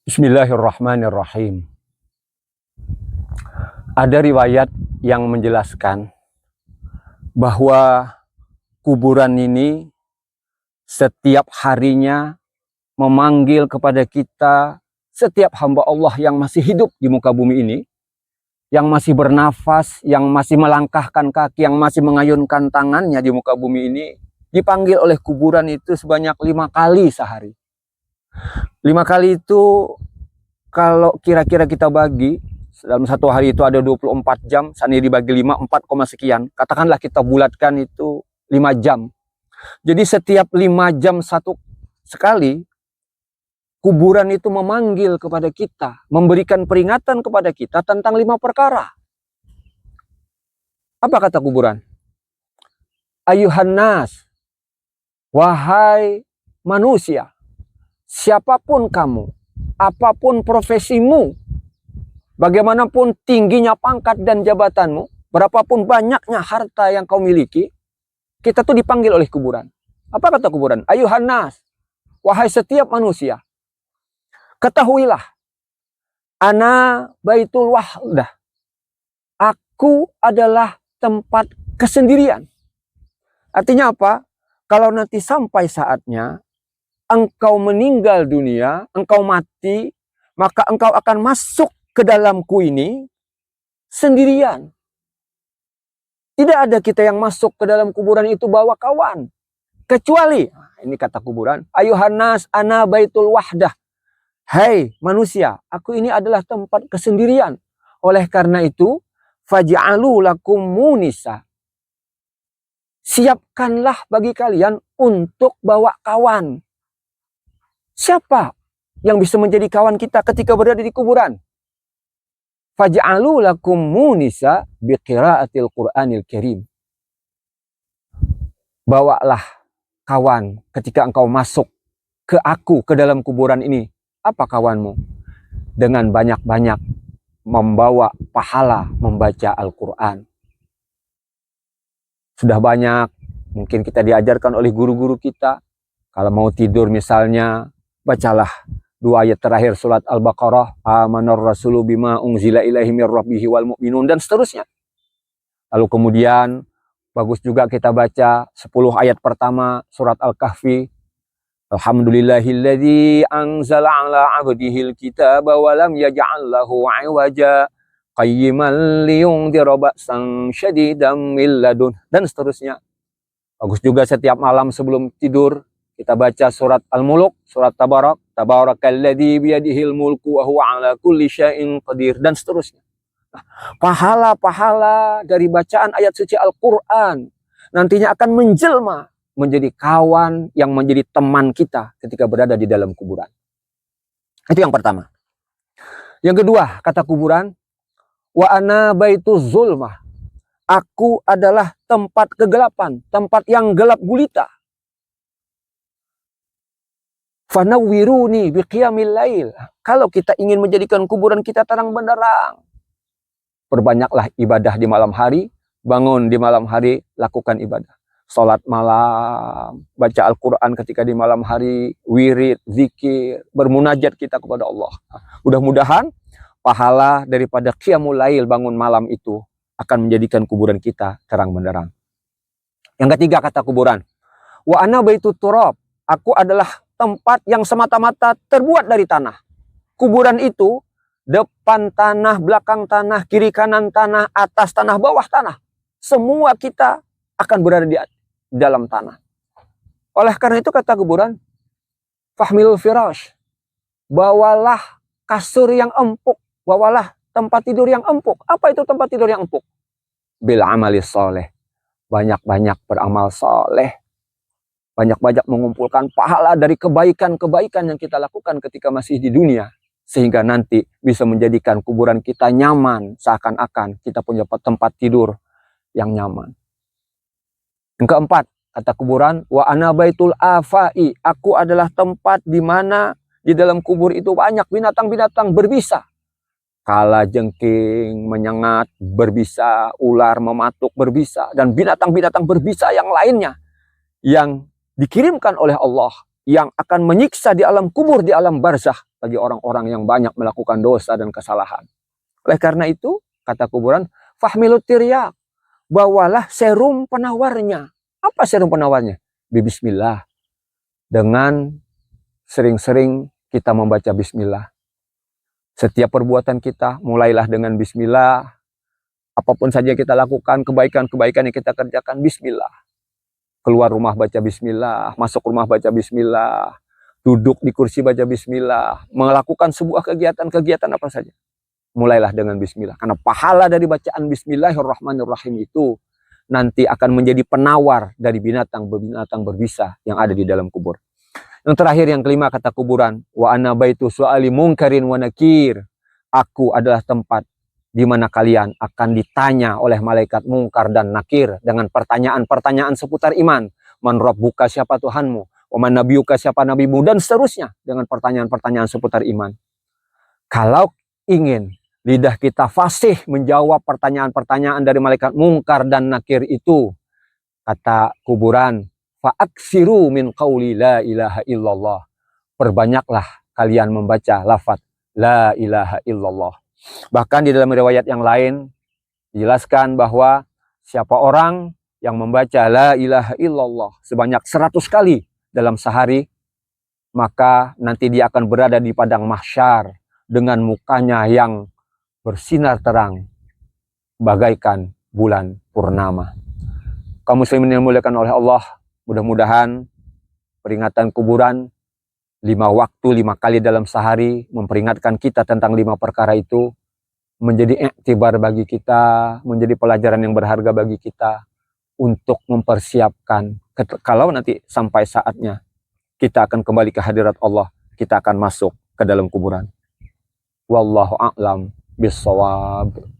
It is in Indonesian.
Bismillahirrahmanirrahim. Ada riwayat yang menjelaskan bahwa kuburan ini setiap harinya memanggil kepada kita, setiap hamba Allah yang masih hidup di muka bumi ini, yang masih bernafas, yang masih melangkahkan kaki, yang masih mengayunkan tangannya di muka bumi ini, dipanggil oleh kuburan itu sebanyak 5 kali sehari. 5 kali itu kalau kira-kira kita bagi, dalam satu hari itu ada 24 jam, saat ini dibagi 5, 4, sekian. Katakanlah kita bulatkan itu 5 jam. Jadi setiap 5 jam sekali, kuburan itu memanggil kepada kita, memberikan peringatan kepada kita tentang 5 perkara. Apa kata kuburan? Ayuhan nas, wahai manusia, siapapun kamu, apapun profesimu, bagaimanapun tingginya pangkat dan jabatanmu, berapapun banyaknya harta yang kau miliki, kita tuh dipanggil oleh kuburan. Apa kata kuburan? Ayuhan nas, wahai setiap manusia, ketahuilah, ana baitul wahdah, aku adalah tempat kesendirian. Artinya apa? Kalau nanti sampai saatnya engkau meninggal dunia, engkau mati, maka engkau akan masuk ke dalamku ini sendirian. Tidak ada kita yang masuk ke dalam kuburan itu bawa kawan. Kecuali, ini kata kuburan, ayuhan nas ana baitul wahdah. Hai manusia, aku ini adalah tempat kesendirian. Oleh karena itu, faj'alu lakum munisa. Siapkanlah bagi kalian untuk bawa kawan. Siapa yang bisa menjadi kawan kita ketika berada di kuburan? Faj'alu lakum munisa biqiraatil Qur'anil Karim. Bawalah kawan ketika engkau masuk ke aku, ke dalam kuburan ini. Apa kawanmu? Dengan banyak-banyak membawa pahala membaca Al-Quran. Sudah banyak, mungkin kita diajarkan oleh guru-guru kita. Kalau mau tidur misalnya, bacalah 2 ayat terakhir surat Al-Baqarah, amanar rasulu bima unzila ilaihi mir rabbihi wal mu'minun, dan seterusnya. Lalu kemudian bagus juga kita baca 10 ayat pertama surat Al-Kahfi, alhamdulillahilladzi anzala ala abdihil kitaba wa lam yaj'al lahu 'iwaja qayyiman liyundhira ba'san syadidan min ladun, dan seterusnya. Bagus juga setiap malam sebelum tidur kita baca surat Al-Muluk, surat Tabarak, tabarakalladzi biyadihil mulku wa huwa ala kulli syai'in qadir, dan seterusnya. Pahala-pahala dari bacaan ayat suci Al-Quran nantinya akan menjelma menjadi kawan yang menjadi teman kita ketika berada di dalam kuburan. Itu yang pertama. Yang kedua, kata kuburan, wa ana baituz zulmah. Aku adalah tempat kegelapan, tempat yang gelap gulita. Fanawwiruni biqiyamil lail. Kalau kita ingin menjadikan kuburan kita terang benderang, perbanyaklah ibadah di malam hari, bangun di malam hari, lakukan ibadah. Salat malam, baca Al-Quran ketika di malam hari, wirid, zikir, bermunajat kita kepada Allah. Mudah-mudahan pahala daripada qiyamul lail, bangun malam itu, akan menjadikan kuburan kita terang benderang. Yang ketiga kata kuburan, wa ana baitut turab. Aku adalah tempat yang semata-mata terbuat dari tanah. Kuburan itu depan tanah, belakang tanah, kiri kanan tanah, atas tanah, bawah tanah. Semua kita akan berada di dalam tanah. Oleh karena itu kata kuburan, fahmil firash. Bawalah kasur yang empuk, bawalah tempat tidur yang empuk. Apa itu tempat tidur yang empuk? Bil amali soleh. Banyak-banyak beramal soleh. Banyak-banyak mengumpulkan pahala dari kebaikan-kebaikan yang kita lakukan ketika masih di dunia. Sehingga nanti bisa menjadikan kuburan kita nyaman. Seakan-akan kita punya tempat tidur yang nyaman. Yang keempat, kata kuburan, wa ana baitul afai. Aku adalah tempat di mana di dalam kubur itu banyak binatang-binatang berbisa. Kala jengking, menyengat, berbisa, ular mematuk, berbisa, dan binatang-binatang berbisa yang lainnya yang dikirimkan oleh Allah, yang akan menyiksa di alam kubur, di alam barzakh, bagi orang-orang yang banyak melakukan dosa dan kesalahan. Oleh karena itu, kata kuburan, fahmilut tiryak, bawalah serum penawarnya. Apa serum penawarnya? Bismillah. Dengan sering-sering kita membaca bismillah. Setiap perbuatan kita, mulailah dengan bismillah. Apapun saja kita lakukan, kebaikan-kebaikan yang kita kerjakan, bismillah. Keluar rumah baca bismillah, masuk rumah baca bismillah, duduk di kursi baca bismillah, melakukan sebuah kegiatan-kegiatan apa saja. Mulailah dengan bismillah. Karena pahala dari bacaan bismillahirrahmanirrahim itu nanti akan menjadi penawar dari binatang-binatang berbisa yang ada di dalam kubur. Yang terakhir, yang kelima, kata kuburan, wa ana baitu su'ali munkarin wa nakir. Aku adalah tempat di mana kalian akan ditanya oleh malaikat mungkar dan nakir dengan pertanyaan-pertanyaan seputar iman. Man rabbuka, siapa Tuhanmu? Wa man nabiyuka, siapa nabimu? Dan seterusnya dengan pertanyaan-pertanyaan seputar iman. Kalau ingin lidah kita fasih menjawab pertanyaan-pertanyaan dari malaikat mungkar dan nakir itu, kata kuburan, fa'aksiru min qawli la ilaha illallah. Perbanyaklah kalian membaca lafaz la ilaha illallah. Bahkan di dalam riwayat yang lain dijelaskan bahwa siapa orang yang membaca la ilaha illallah sebanyak 100 kali dalam sehari, maka nanti dia akan berada di padang mahsyar dengan mukanya yang bersinar terang bagaikan bulan purnama. Kaum muslimin yang dimuliakan oleh Allah, mudah-mudahan peringatan kuburan 5 waktu 5 kali dalam sehari memperingatkan kita tentang 5 perkara itu menjadi iktibar bagi kita, menjadi pelajaran yang berharga bagi kita untuk mempersiapkan kalau nanti sampai saatnya kita akan kembali ke hadirat Allah, kita akan masuk ke dalam kuburan. Wallahu a'lam bissawab.